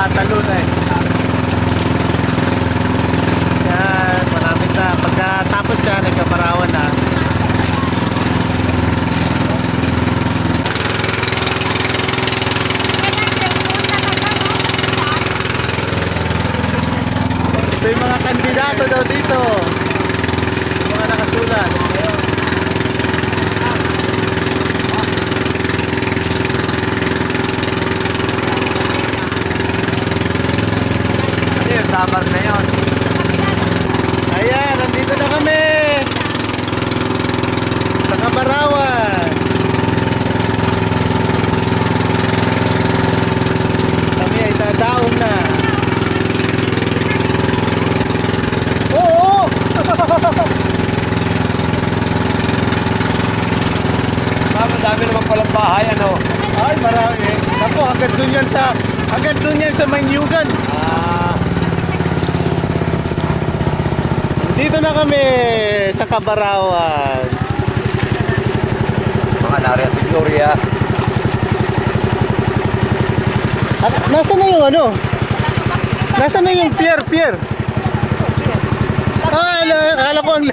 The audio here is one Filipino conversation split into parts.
nagtatalon eh. Yan, malapit na. Pagkatapos siya, nagkaparawan na. Ito yung mga kandidato daw dito. Yung mga nakasulat. Ano yung summer na yun? Ayan, nandito na kami sa Kabarawan. Kami ay dadaong na. Oo! Dami naman palang bahay, ano? Ay, marami. Ako, hanggang dun yan sa Manyugan. Dito na kami sa Kabarawan. Mga nariya si Gloria. At nasa na yung ano? Nasa na yung pier? Akala ko ang...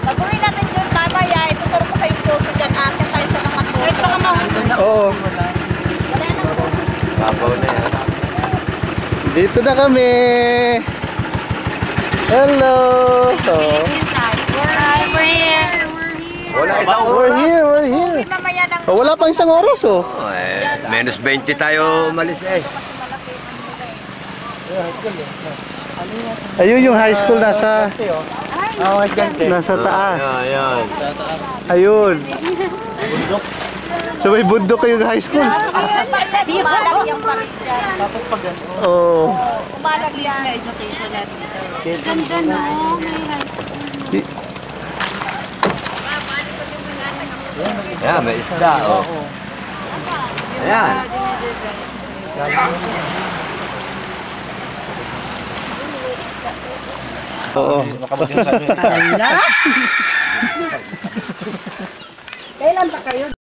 Pag-uwi natin yun, tama ya. Ituturo ko sa yung puso dyan. Akin tayo sa mga puso. Oo. Wala nang puso. Babaw na yan. Dito na kami. Hello. We're here. Wala isang We're here. Mamaya ng... Oh, wala pang isang oras oh. Minus 20 tayo umalis eh. Ayun yung high school nasa taas. Ayan. Ayun. So may bundok yung high school. Umalag yung Paris dyan. Oh. Umalag yan. Education natin dito. Ganda na. Ayan, may isda, oh. Ayan. Oo. Kailan pa kayo?